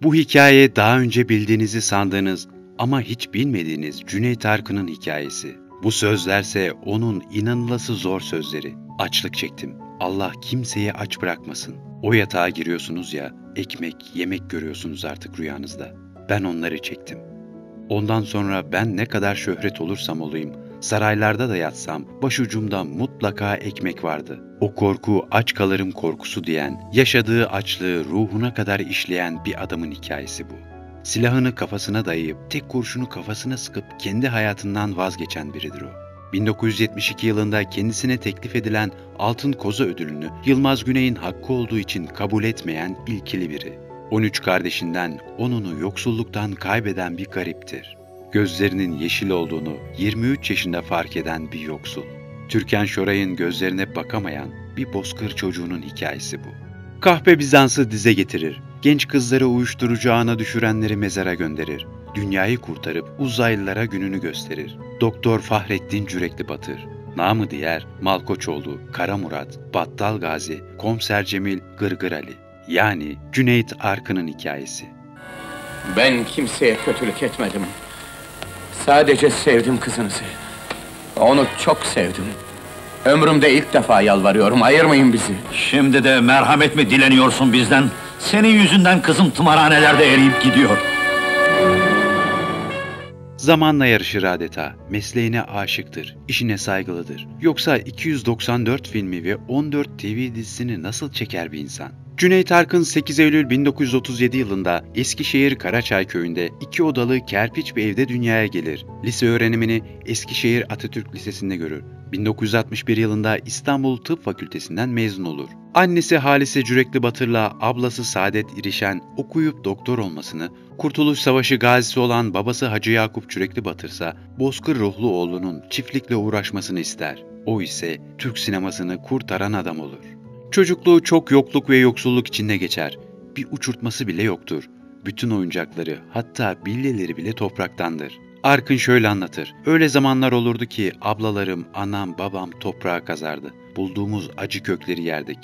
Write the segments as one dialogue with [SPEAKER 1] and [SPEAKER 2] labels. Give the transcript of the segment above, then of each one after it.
[SPEAKER 1] Bu hikaye daha önce bildiğinizi sandığınız ama hiç bilmediğiniz Cüneyt Arkın'ın hikayesi. Bu sözlerse onun inanılası zor sözleri. Açlık çektim. Allah kimseyi aç bırakmasın. O yatağa giriyorsunuz ya, ekmek, yemek görüyorsunuz artık rüyanızda. Ben onları çektim. Ondan sonra ben ne kadar şöhret olursam olayım, saraylarda da yatsam, başucumda mutlaka ekmek vardı. O korku aç kalırım korkusu diyen, yaşadığı açlığı ruhuna kadar işleyen bir adamın hikayesi bu. Silahını kafasına dayayıp, tek kurşunu kafasına sıkıp kendi hayatından vazgeçen biridir o. 1972 yılında kendisine teklif edilen Altın Koza ödülünü Yılmaz Güney'in hakkı olduğu için kabul etmeyen ilkeli biri. 13 kardeşinden 10'unu yoksulluktan kaybeden bir gariptir. Gözlerinin yeşil olduğunu 23 yaşında fark eden bir yoksul. Türkan Şoray'ın gözlerine bakamayan bir bozkır çocuğunun hikayesi bu. Kahpe Bizans'ı dize getirir. Genç kızları uyuşturucu ağına düşürenleri mezara gönderir. Dünyayı kurtarıp uzaylılara gününü gösterir. Doktor Fahrettin Cürekli Batır. Namı diğer Malkoçoğlu, Kara Murat, Battal Gazi, Komiser Cemil, Gırgır Ali. Yani Cüneyt Arkın'ın hikayesi.
[SPEAKER 2] Ben kimseye kötülük etmedim. Sadece sevdim kızınızı. Onu çok sevdim. Ömrümde ilk defa yalvarıyorum, ayırmayın bizi.
[SPEAKER 3] Şimdi de merhamet mi dileniyorsun bizden? Senin yüzünden kızım tımarhanelerde eriyip gidiyor.
[SPEAKER 1] Zamanla yarışır adeta, mesleğine aşıktır, işine saygılıdır. Yoksa 294 filmi ve 14 TV dizisini nasıl çeker bir insan? Cüneyt Arkın 8 Eylül 1937 yılında Eskişehir Karaçay köyünde 2 odalı kerpiç bir evde dünyaya gelir. Lise öğrenimini Eskişehir Atatürk Lisesi'nde görür. 1961 yılında İstanbul Tıp Fakültesinden mezun olur. Annesi Halise Cürekli Batır'la ablası Saadet İrişen okuyup doktor olmasını, Kurtuluş Savaşı gazisi olan babası Hacı Yakup Cürekli Batırsa bozkır ruhlu oğlunun çiftlikle uğraşmasını ister. O ise Türk sinemasını kurtaran adam olur. Çocukluğu çok yokluk ve yoksulluk içinde geçer. Bir uçurtması bile yoktur. Bütün oyuncakları, hatta bilyeleri bile topraktandır. Arkın şöyle anlatır. Öyle zamanlar olurdu ki ablalarım, anam, babam toprağa kazardı. Bulduğumuz acı kökleri yerdik.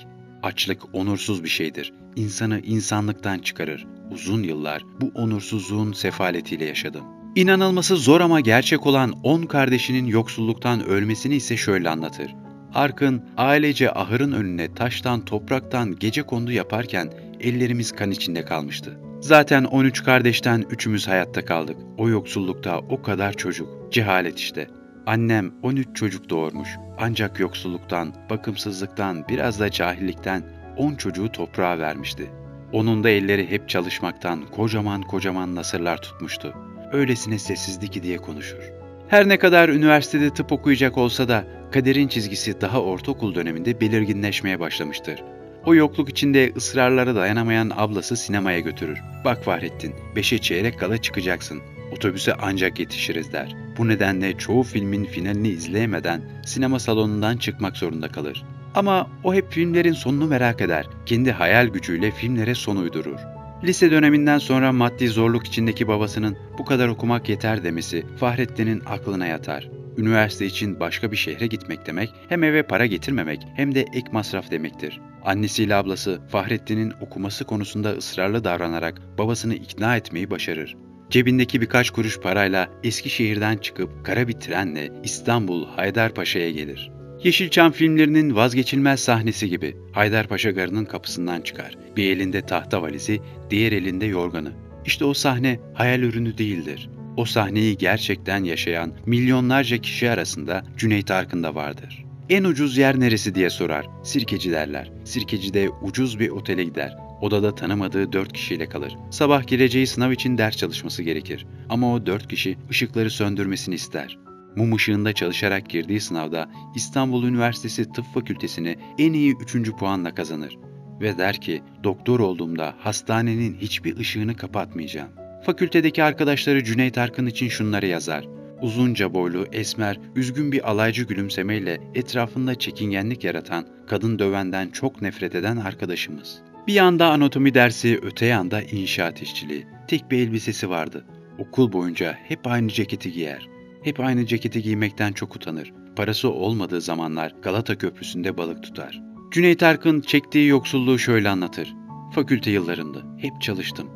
[SPEAKER 1] Açlık onursuz bir şeydir. İnsanı insanlıktan çıkarır. Uzun yıllar bu onursuzluğun sefaletiyle yaşadım. İnanılması zor ama gerçek olan 10 kardeşinin yoksulluktan ölmesini ise şöyle anlatır. Arkın ailece ahırın önüne taştan topraktan gecekondu yaparken ellerimiz kan içinde kalmıştı. Zaten 13 kardeşten 3'ümüz hayatta kaldık. O yoksullukta o kadar çocuk. Cehalet işte. Annem 13 çocuk doğurmuş. Ancak yoksulluktan, bakımsızlıktan, biraz da cahillikten 10 çocuğu toprağa vermişti. Onun da elleri hep çalışmaktan kocaman kocaman nasırlar tutmuştu. Öylesine sessizdi ki diye konuşur. Her ne kadar üniversitede tıp okuyacak olsa da kaderin çizgisi daha ortaokul döneminde belirginleşmeye başlamıştır. O yokluk içinde ısrarlara dayanamayan ablası sinemaya götürür. Bak Fahrettin, 5'e çeyrek kala çıkacaksın. Otobüse ancak yetişiriz der. Bu nedenle çoğu filmin finalini izleyemeden sinema salonundan çıkmak zorunda kalır. Ama o hep filmlerin sonunu merak eder. Kendi hayal gücüyle filmlere son uydurur. Lise döneminden sonra maddi zorluk içindeki babasının bu kadar okumak yeter demesi Fahrettin'in aklına yatar. Üniversite için başka bir şehre gitmek demek hem eve para getirmemek hem de ek masraf demektir. Annesiyle ablası Fahrettin'in okuması konusunda ısrarlı davranarak babasını ikna etmeyi başarır. Cebindeki birkaç kuruş parayla Eskişehir'den çıkıp kara bir trenle İstanbul Haydarpaşa'ya gelir. Yeşilçam filmlerinin vazgeçilmez sahnesi gibi Haydarpaşa Garı'nın kapısından çıkar. Bir elinde tahta valizi, diğer elinde yorganı. İşte o sahne hayal ürünü değildir. O sahneyi gerçekten yaşayan milyonlarca kişi arasında Cüneyt Arkın da vardır. En ucuz yer neresi diye sorar. Sirkeci derler. Sirkeci'de ucuz bir otele gider. Odada tanımadığı 4 kişiyle kalır. Sabah gireceği sınav için ders çalışması gerekir. Ama o 4 kişi ışıkları söndürmesini ister. Mum ışığında çalışarak girdiği sınavda İstanbul Üniversitesi Tıp Fakültesini en iyi 3. puanla kazanır. Ve der ki, doktor olduğumda hastanenin hiçbir ışığını kapatmayacağım. Fakültedeki arkadaşları Cüneyt Arkın için şunları yazar. Uzunca boylu, esmer, üzgün bir alaycı gülümsemeyle etrafında çekingenlik yaratan, kadın dövenden çok nefret eden arkadaşımız. Bir yanda anatomi dersi, öte yanda inşaat işçiliği. Tek bir elbisesi vardı. Okul boyunca hep aynı ceketi giyer. Hep aynı ceketi giymekten çok utanır. Parası olmadığı zamanlar Galata Köprüsü'nde balık tutar. Cüneyt Arkın çektiği yoksulluğu şöyle anlatır. Fakülte yıllarında hep çalıştım.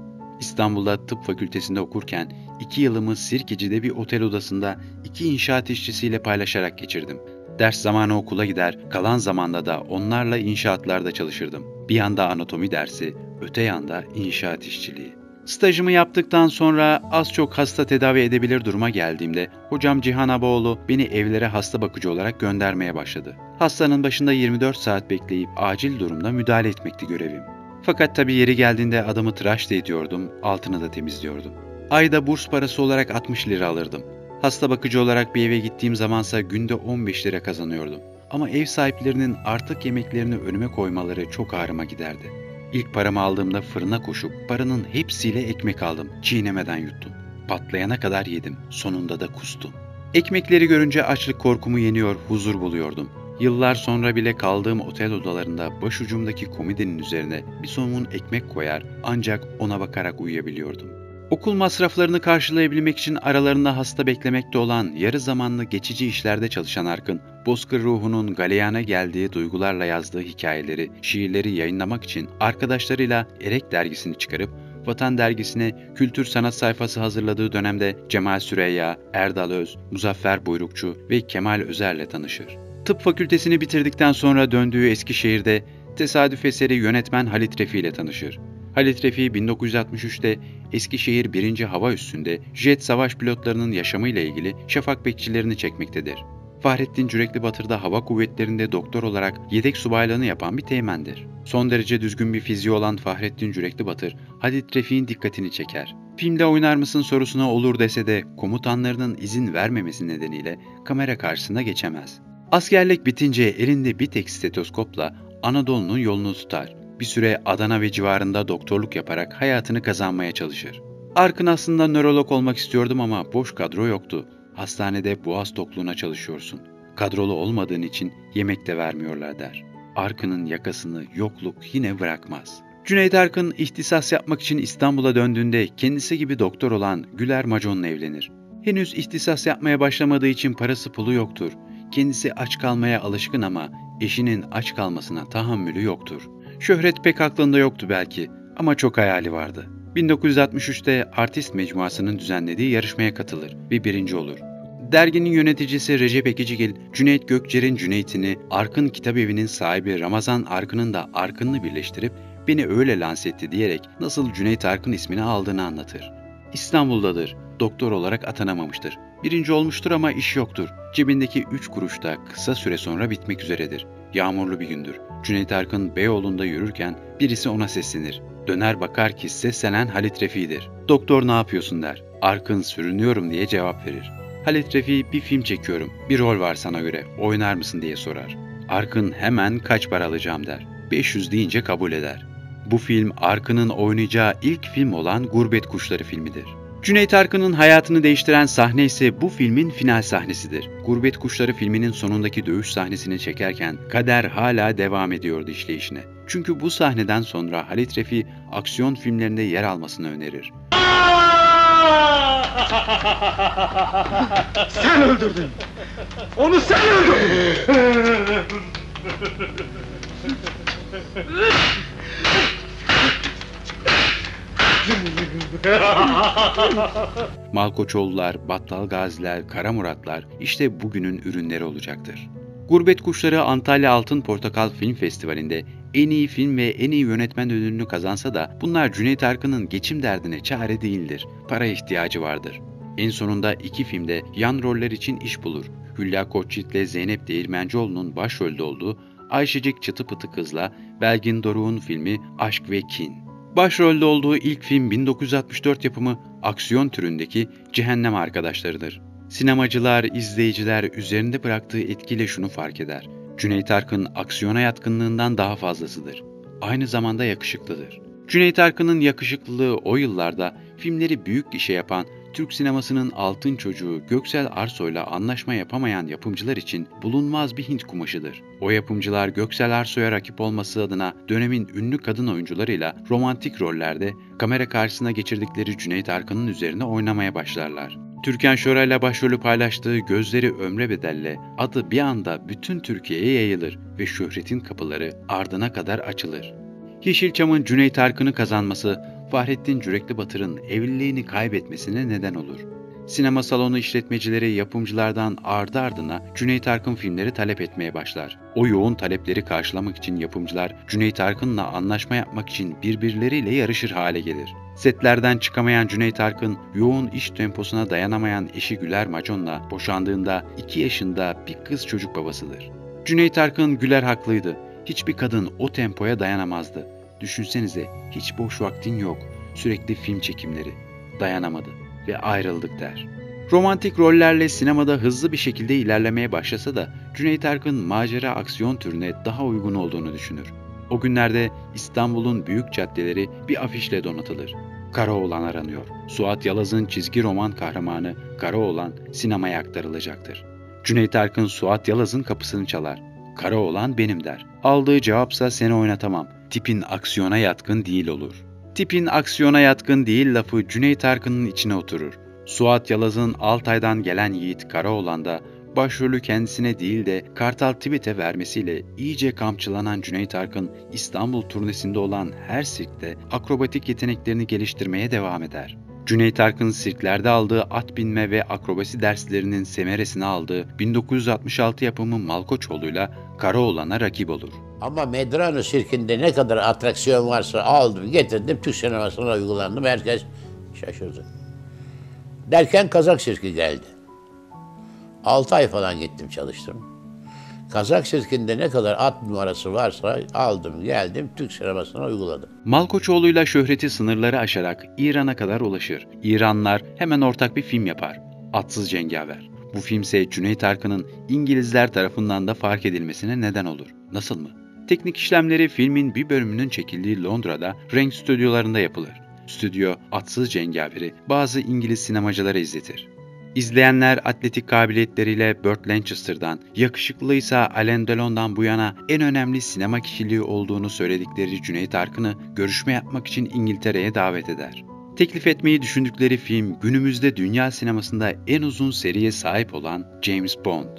[SPEAKER 1] İstanbul'da tıp fakültesinde okurken 2 yılımı Sirkeci'de bir otel odasında 2 inşaat işçisiyle paylaşarak geçirdim. Ders zamanı okula gider, kalan zamanda da onlarla inşaatlarda çalışırdım. Bir yanda anatomi dersi, öte yanda inşaat işçiliği. Stajımı yaptıktan sonra az çok hasta tedavi edebilir duruma geldiğimde hocam Cihan Abaoğlu beni evlere hasta bakıcı olarak göndermeye başladı. Hastanın başında 24 saat bekleyip acil durumda müdahale etmekti görevim. Fakat tabii yeri geldiğinde adamı tıraş da ediyordum, altını da temizliyordum. Ayda burs parası olarak 60 lira alırdım. Hasta bakıcı olarak bir eve gittiğim zamansa günde 15 lira kazanıyordum. Ama ev sahiplerinin artık yemeklerini önüme koymaları çok ağrıma giderdi. İlk paramı aldığımda fırına koşup paranın hepsiyle ekmek aldım. Çiğnemeden yuttum. Patlayana kadar yedim. Sonunda da kustum. Ekmekleri görünce açlık korkumu yeniyor, huzur buluyordum. Yıllar sonra bile kaldığım otel odalarında başucumdaki komodinin üzerine bir somun ekmek koyar ancak ona bakarak uyuyabiliyordum. Okul masraflarını karşılayabilmek için aralarında hasta beklemekte olan yarı zamanlı geçici işlerde çalışan Arkın, bozkır ruhunun galeyana geldiği duygularla yazdığı hikayeleri, şiirleri yayınlamak için arkadaşlarıyla Erek dergisini çıkarıp Vatan dergisine kültür sanat sayfası hazırladığı dönemde Cemal Süreyya, Erdal Öz, Muzaffer Buyrukçu ve Kemal Özer'le tanışır. Tıp fakültesini bitirdikten sonra döndüğü Eskişehir'de tesadüf eseri yönetmen Halit Refi ile tanışır. Halit Refi 1963'te Eskişehir 1. Hava Üssü'nde jet savaş pilotlarının yaşamıyla ilgili şafak bekçilerini çekmektedir. Fahrettin Cürekli Batır'da hava kuvvetlerinde doktor olarak yedek subaylığını yapan bir teğmendir. Son derece düzgün bir fiziği olan Fahrettin Cürekli Batır, Halit Refi'nin dikkatini çeker. Filmde oynar mısın sorusuna olur dese de komutanlarının izin vermemesi nedeniyle kamera karşısına geçemez. Askerlik bitince elinde bir tek stetoskopla Anadolu'nun yolunu tutar. Bir süre Adana ve civarında doktorluk yaparak hayatını kazanmaya çalışır. Arkın aslında nörolog olmak istiyordum ama boş kadro yoktu. Hastanede boğaz tokluğuna çalışıyorsun. Kadrolu olmadığın için yemek de vermiyorlar der. Arkın'ın yakasını yokluk yine bırakmaz. Cüneyt Arkın ihtisas yapmak için İstanbul'a döndüğünde kendisi gibi doktor olan Güler Macon'la evlenir. Henüz ihtisas yapmaya başlamadığı için parası pulu yoktur. Kendisi aç kalmaya alışkın ama eşinin aç kalmasına tahammülü yoktur. Şöhret pek aklında yoktu belki ama çok hayali vardı. 1963'te Artist Mecmuası'nın düzenlediği yarışmaya katılır ve birinci olur. Derginin yöneticisi Recep Ekicigil, Cüneyt Gökçer'in Cüneyt'ini, Arkın Kitabevi'nin sahibi Ramazan Arkın'ın da Arkın'ını birleştirip beni öyle lanse etti diyerek nasıl Cüneyt Arkın ismini aldığını anlatır. İstanbul'dadır, doktor olarak atanamamıştır. Birinci olmuştur ama iş yoktur. Cebindeki 3 kuruş da kısa süre sonra bitmek üzeredir. Yağmurlu bir gündür. Cüneyt Arkın Beyoğlu'nda yürürken birisi ona seslenir. Döner bakar ki seslenen Halit Refi'dir. Doktor ne yapıyorsun der. Arkın sürünüyorum diye cevap verir. Halit Refi bir film çekiyorum. Bir rol var sana göre. Oynar mısın diye sorar. Arkın hemen kaç para alacağım der. 500 deyince kabul eder. Bu film Arkın'ın oynayacağı ilk film olan Gurbet Kuşları filmidir. Cüneyt Arkın'ın hayatını değiştiren sahne ise bu filmin final sahnesidir. Gurbet Kuşları filminin sonundaki dövüş sahnesini çekerken kader hala devam ediyordu işleyişine. Çünkü bu sahneden sonra Halit Refi aksiyon filmlerinde yer almasını önerir.
[SPEAKER 4] Sen öldürdün! Onu sen öldürdün!
[SPEAKER 1] Malkoçoğullar, Battal Gaziler, Kara Muratlar işte bugünün ürünleri olacaktır. Gurbet Kuşları Antalya Altın Portakal Film Festivali'nde en iyi film ve en iyi yönetmen ödülünü kazansa da bunlar Cüneyt Arkın'ın geçim derdine çare değildir. Para ihtiyacı vardır. En sonunda 2 filmde yan roller için iş bulur. Hülya Koçyiğit ile Zeynep Değirmencioğlu'nun başrolde olduğu Ayşecik Çıtı Pıtı Kız'la Belgin Doruk'un filmi Aşk ve Kin. Başrolde olduğu ilk film 1964 yapımı aksiyon türündeki Cehennem Arkadaşları'dır. Sinemacılar, izleyiciler üzerinde bıraktığı etkiyle şunu fark eder. Cüneyt Arkın aksiyona yatkınlığından daha fazlasıdır. Aynı zamanda yakışıklıdır. Cüneyt Arkın'ın yakışıklılığı o yıllarda filmleri büyük gişe yapan Türk sinemasının altın çocuğu Göksel Arsoy'la anlaşma yapamayan yapımcılar için bulunmaz bir Hint kumaşıdır. O yapımcılar Göksel Arsoy'a rakip olması adına dönemin ünlü kadın oyuncularıyla romantik rollerde kamera karşısına geçirdikleri Cüneyt Arkın'ın üzerine oynamaya başlarlar. Türkan Şoray'la başrolü paylaştığı Gözleri Ömre Bedel'le adı bir anda bütün Türkiye'ye yayılır ve şöhretin kapıları ardına kadar açılır. Yeşilçam'ın Cüneyt Arkın'ı kazanması Fahrettin Cürekli Batır'ın evliliğini kaybetmesine neden olur. Sinema salonu işletmecileri yapımcılardan ardı ardına Cüneyt Arkın filmleri talep etmeye başlar. O yoğun talepleri karşılamak için yapımcılar Cüneyt Arkın'la anlaşma yapmak için birbirleriyle yarışır hale gelir. Setlerden çıkamayan Cüneyt Arkın, yoğun iş temposuna dayanamayan eşi Güler Macon'la boşandığında 2 yaşında bir kız çocuk babasıdır. Cüneyt Arkın Güler haklıydı. Hiçbir kadın o tempoya dayanamazdı. Düşünsenize, hiç boş vaktin yok. Sürekli film çekimleri. Dayanamadı ve ayrıldık der. Romantik rollerle sinemada hızlı bir şekilde ilerlemeye başlasa da Cüneyt Arkın macera aksiyon türüne daha uygun olduğunu düşünür. O günlerde İstanbul'un büyük caddeleri bir afişle donatılır. Karaoğlan aranıyor. Suat Yalaz'ın çizgi roman kahramanı Karaoğlan sinemaya aktarılacaktır. Cüneyt Arkın Suat Yalaz'ın kapısını çalar. Karaoğlan benim der. Aldığı cevapsa seni oynatamam. Tipin aksiyona yatkın değil olur. Tipin aksiyona yatkın değil lafı Cüneyt Arkın'ın içine oturur. Suat Yalaz'ın Altay'dan gelen yiğit Karaoğlan'da başrolü kendisine değil de Kartal Tibet'e vermesiyle iyice kamçılanan Cüneyt Arkın, İstanbul turnesinde olan her sirkte akrobatik yeteneklerini geliştirmeye devam eder. Cüneyt Arkın sirklerde aldığı at binme ve akrobasi derslerinin semeresini aldığı 1966 yapımı Malkoçoğlu'yla Karaoğlan'a rakip olur.
[SPEAKER 5] Ama Medrano sirkinde ne kadar atraksiyon varsa aldım, getirdim, Türk sinemasına uygulandım, herkes şaşırdı. Derken Kazak sirki geldi. 6 ay falan gittim, çalıştım. Kazak sirkinde ne kadar at numarası varsa aldım, geldim, Türk sinemasına uyguladım.
[SPEAKER 1] Malkoçoğlu'yla şöhreti sınırları aşarak İran'a kadar ulaşır. İranlılar hemen ortak bir film yapar. Atsız Cengaver. Bu filmse Cüneyt Arkın'ın İngilizler tarafından da fark edilmesine neden olur. Nasıl mı? Teknik işlemleri filmin bir bölümünün çekildiği Londra'da Renk stüdyolarında yapılır. Stüdyo, Atsız Cengaver'i bazı İngiliz sinemacılara izletir. İzleyenler atletik kabiliyetleriyle Burt Lancaster'dan, yakışıklıysa Alain Delon'dan bu yana en önemli sinema kişiliği olduğunu söyledikleri Cüneyt Arkın'ı görüşme yapmak için İngiltere'ye davet eder. Teklif etmeyi düşündükleri film, günümüzde dünya sinemasında en uzun seriye sahip olan James Bond.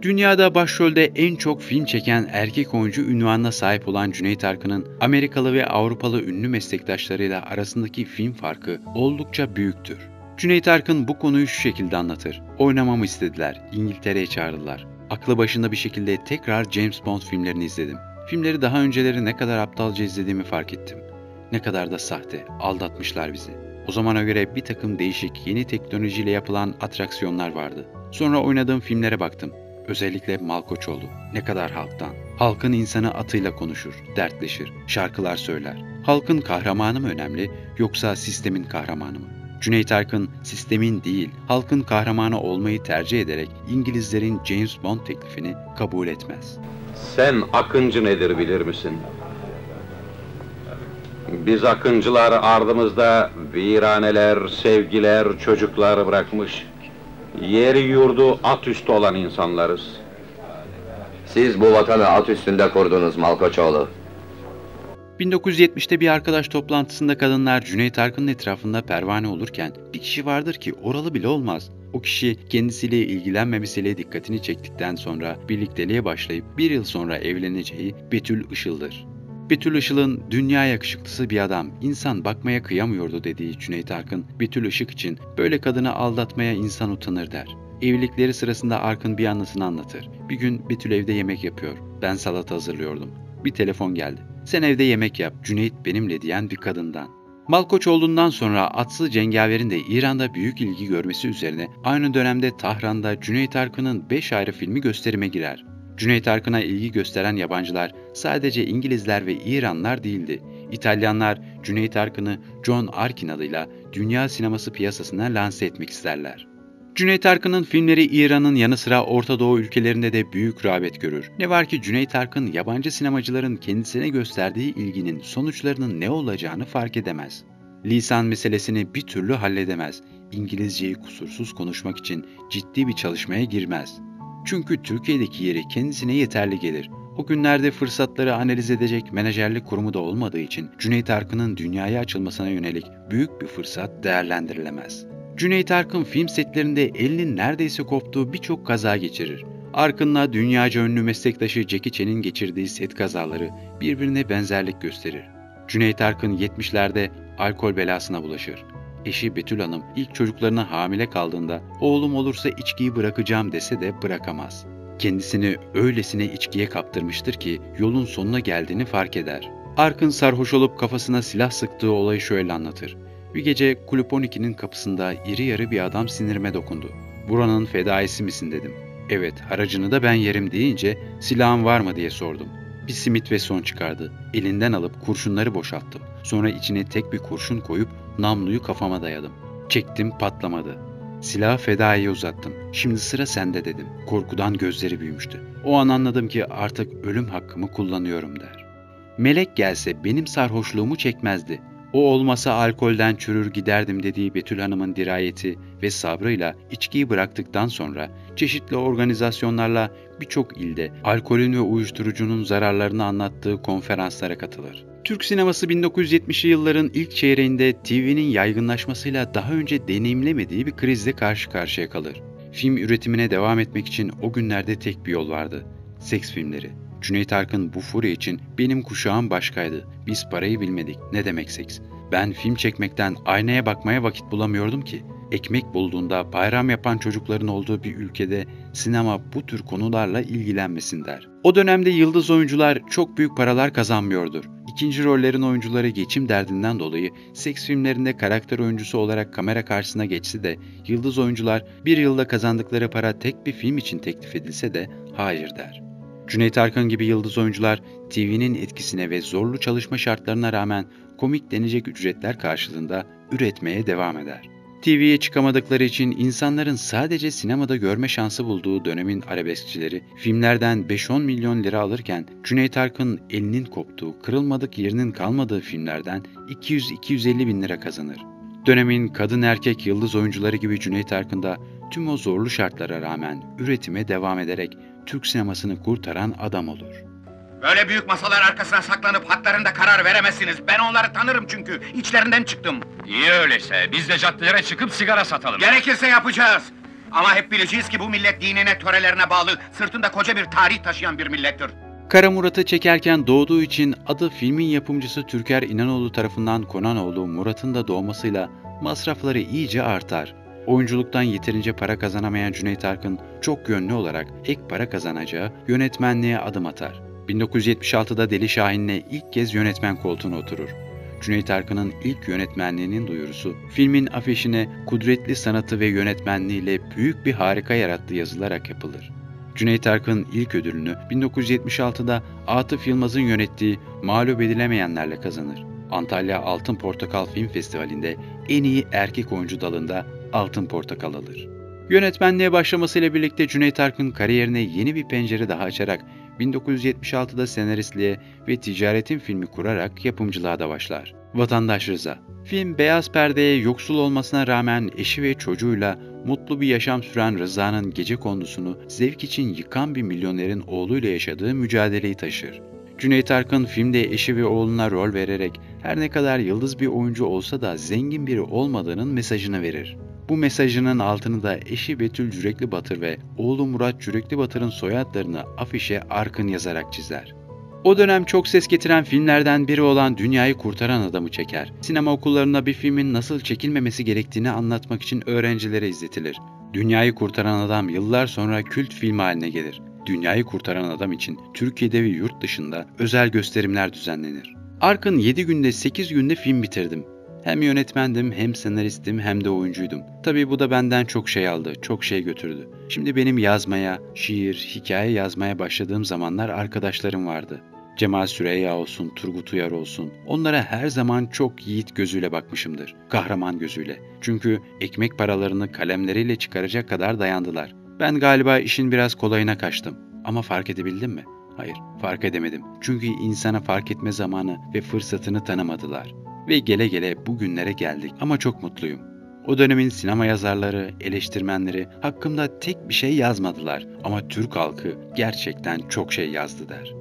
[SPEAKER 1] Dünyada başrolde en çok film çeken erkek oyuncu unvanına sahip olan Cüneyt Arkın'ın Amerikalı ve Avrupalı ünlü meslektaşlarıyla arasındaki film farkı oldukça büyüktür. Cüneyt Arkın bu konuyu şu şekilde anlatır. Oynamamı istediler, İngiltere'ye çağırdılar. Aklı başında bir şekilde tekrar James Bond filmlerini izledim. Filmleri daha önceleri ne kadar aptalca izlediğimi fark ettim. Ne kadar da sahte, aldatmışlar bizi. O zamana göre bir takım değişik, yeni teknolojiyle yapılan atraksiyonlar vardı. Sonra oynadığım filmlere baktım. Özellikle Malkoçoğlu. Ne kadar halktan. Halkın insanı atıyla konuşur, dertleşir, şarkılar söyler. Halkın kahramanı mı önemli, yoksa sistemin kahramanı mı? Cüneyt Arkın, sistemin değil, halkın kahramanı olmayı tercih ederek İngilizlerin James Bond teklifini kabul etmez.
[SPEAKER 6] Sen Akıncı nedir bilir misin? Biz Akıncılar ardımızda viraneler, sevgiler, çocuklar bırakmış, yeri yurdu at üstü olan insanlarız.
[SPEAKER 7] Siz bu vatanı at üstünde kurdunuz Malkoçoğlu.
[SPEAKER 1] 1970'te bir arkadaş toplantısında kadınlar Cüneyt Arkın'ın etrafında pervane olurken bir kişi vardır ki oralı bile olmaz. O kişi kendisiyle ilgilenmemesiyle dikkatini çektikten sonra birlikteliğe başlayıp bir yıl sonra evleneceği Betül Işıl'dır. Betül Işıl'ın dünya yakışıklısı bir adam, insan bakmaya kıyamıyordu dediği Cüneyt Arkın, Betül Işık için böyle kadını aldatmaya insan utanır der. Evlilikleri sırasında Arkın bir anısını anlatır. Bir gün Betül evde yemek yapıyor. Ben salata hazırlıyordum. Bir telefon geldi. Sen evde yemek yap, Cüneyt benimle diyen bir kadından. Malkoçoğlu'ndan sonra Atsız Cengaver'in de İran'da büyük ilgi görmesi üzerine aynı dönemde Tahran'da Cüneyt Arkın'ın 5 ayrı filmi gösterime girer. Cüneyt Arkın'a ilgi gösteren yabancılar sadece İngilizler ve İranlılar değildi. İtalyanlar Cüneyt Arkın'ı John Arkin adıyla dünya sineması piyasasına lanse etmek isterler. Cüneyt Arkın'ın filmleri İran'ın yanı sıra Orta Doğu ülkelerinde de büyük rağbet görür. Ne var ki Cüneyt Arkın yabancı sinemacıların kendisine gösterdiği ilginin sonuçlarının ne olacağını fark edemez. Lisan meselesini bir türlü halledemez. İngilizceyi kusursuz konuşmak için ciddi bir çalışmaya girmez. Çünkü Türkiye'deki yeri kendisine yeterli gelir. O günlerde fırsatları analiz edecek menajerlik kurumu da olmadığı için Cüneyt Arkın'ın dünyaya açılmasına yönelik büyük bir fırsat değerlendirilemez. Cüneyt Arkın film setlerinde elinin neredeyse koptuğu birçok kaza geçirir. Arkın'la dünyaca ünlü meslektaşı Jackie Chan'in geçirdiği set kazaları birbirine benzerlik gösterir. Cüneyt Arkın 70'lerde alkol belasına bulaşır. Eşi Betül Hanım ilk çocuklarına hamile kaldığında oğlum olursa içkiyi bırakacağım dese de bırakamaz. Kendisini öylesine içkiye kaptırmıştır ki yolun sonuna geldiğini fark eder. Arkın sarhoş olup kafasına silah sıktığı olayı şöyle anlatır. Bir gece Kulüp 12'nin kapısında iri yarı bir adam sinirime dokundu. "Buranın fedaisi misin?" dedim. "Evet, haracını da ben yerim" deyince "Silahın var mı?" diye sordum. Bir simit ve son çıkardı. Elinden alıp kurşunları boşalttım. Sonra içine tek bir kurşun koyup namluyu kafama dayadım. Çektim, patlamadı. Silahı fedaiye uzattım. "Şimdi sıra sende" dedim. Korkudan gözleri büyümüştü. O an anladım ki artık ölüm hakkımı kullanıyorum der. Melek gelse benim sarhoşluğumu çekmezdi. O olmasa alkolden çürür giderdim dediği Betül Hanım'ın dirayeti ve sabrıyla içkiyi bıraktıktan sonra çeşitli organizasyonlarla birçok ilde alkolün ve uyuşturucunun zararlarını anlattığı konferanslara katılır. Türk sineması 1970'li yılların ilk çeyreğinde TV'nin yaygınlaşmasıyla daha önce deneyimlemediği bir krizle karşı karşıya kalır. Film üretimine devam etmek için o günlerde tek bir yol vardı: seks filmleri. Cüneyt Arkın bu furya için "Benim kuşağım başkaydı. Biz parayı bilmedik. Ne demek seks? Ben film çekmekten aynaya bakmaya vakit bulamıyordum ki. Ekmek bulduğunda bayram yapan çocukların olduğu bir ülkede sinema bu tür konularla ilgilenmesin" der. O dönemde yıldız oyuncular çok büyük paralar kazanmıyordur. İkinci rollerin oyuncuları geçim derdinden dolayı seks filmlerinde karakter oyuncusu olarak kamera karşısına geçse de yıldız oyuncular bir yılda kazandıkları para tek bir film için teklif edilse de hayır der. Cüneyt Arkın gibi yıldız oyuncular TV'nin etkisine ve zorlu çalışma şartlarına rağmen komik denecek ücretler karşılığında üretmeye devam eder. TV'ye çıkamadıkları için insanların sadece sinemada görme şansı bulduğu dönemin arabeskçileri filmlerden 5-10 milyon lira alırken Cüneyt Arkın elinin koptuğu, kırılmadık yerinin kalmadığı filmlerden 200-250 bin lira kazanır. Dönemin kadın erkek yıldız oyuncuları gibi Cüneyt Arkın da tüm o zorlu şartlara rağmen üretime devam ederek Türk sinemasını kurtaran adam olur.
[SPEAKER 8] Böyle büyük masalar arkasına saklanıp haklarında karar veremezsiniz. Ben onları tanırım çünkü. İçlerinden çıktım.
[SPEAKER 3] İyi öyleyse, biz de caddelere çıkıp sigara satalım.
[SPEAKER 8] Gerekirse yapacağız. Ama hep bileceğiz ki bu millet dinine, törelerine bağlı, sırtında koca bir tarih taşıyan bir millettir.
[SPEAKER 1] Kara Murat'ı çekerken doğduğu için adı filmin yapımcısı Türker İnanoğlu tarafından konan oğlu Murat'ın da doğmasıyla masrafları iyice artar. Oyunculuktan yeterince para kazanamayan Cüneyt Arkın çok yönlü olarak ek para kazanacağı yönetmenliğe adım atar. 1976'da Deli Şahin'le ilk kez yönetmen koltuğuna oturur. Cüneyt Arkın'ın ilk yönetmenliğinin duyurusu, filmin afişine kudretli sanatı ve yönetmenliğiyle büyük bir harika yarattığı yazılarak yapılır. Cüneyt Arkın ilk ödülünü 1976'da Atıf Yılmaz'ın yönettiği Mağlup Edilemeyenlerle kazanır. Antalya Altın Portakal Film Festivali'nde en iyi erkek oyuncu dalında Altın Portakal alır. Yönetmenliğe başlamasıyla birlikte Cüneyt Arkın kariyerine yeni bir pencere daha açarak 1976'da senaristliğe ve ticaretin filmi kurarak yapımcılığa da başlar. Vatandaş Rıza. Film beyaz perdeye yoksul olmasına rağmen eşi ve çocuğuyla mutlu bir yaşam süren Rıza'nın gecekondusunu zevk için yıkan bir milyonerin oğluyla yaşadığı mücadeleyi taşır. Cüneyt Arkın filmde eşi ve oğluna rol vererek her ne kadar yıldız bir oyuncu olsa da zengin biri olmadığının mesajını verir. Bu mesajının altını da eşi Betül Cürekli Batır ve oğlu Murat Cürekli Batır'ın soyadlarını afişe Arkın yazarak çizer. O dönem çok ses getiren filmlerden biri olan Dünyayı Kurtaran Adam'ı çeker. Sinema okullarında bir filmin nasıl çekilmemesi gerektiğini anlatmak için öğrencilere izletilir. Dünyayı Kurtaran Adam yıllar sonra kült film haline gelir. Dünyayı Kurtaran Adam için Türkiye'de ve yurt dışında özel gösterimler düzenlenir. Arkın 7 günde 8 günde film bitirdim. Hem yönetmendim, hem senaristim, hem de oyuncuydum. Tabii bu da benden çok şey aldı, çok şey götürdü. Şimdi benim yazmaya, şiir, hikaye yazmaya başladığım zamanlar arkadaşlarım vardı. Cemal Süreyya olsun, Turgut Uyar olsun. Onlara her zaman çok yiğit gözüyle bakmışımdır. Kahraman gözüyle. Çünkü ekmek paralarını kalemleriyle çıkaracak kadar dayandılar. Ben galiba işin biraz kolayına kaçtım. Ama fark edebildim mi? Hayır, fark edemedim. Çünkü insana fark etme zamanı ve fırsatını tanımadılar. Ve gele gele bugünlere geldik ama çok mutluyum. O dönemin sinema yazarları, eleştirmenleri hakkımda tek bir şey yazmadılar ama Türk halkı gerçekten çok şey yazdı der.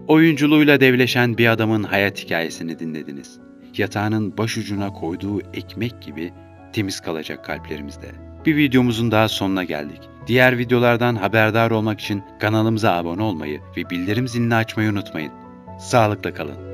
[SPEAKER 1] Oyunculuğuyla devleşen bir adamın hayat hikayesini dinlediniz. Yatağının başucuna koyduğu ekmek gibi temiz kalacak kalplerimizde. Bir videomuzun daha sonuna geldik. Diğer videolardan haberdar olmak için kanalımıza abone olmayı ve bildirim zilini açmayı unutmayın. Sağlıkla kalın.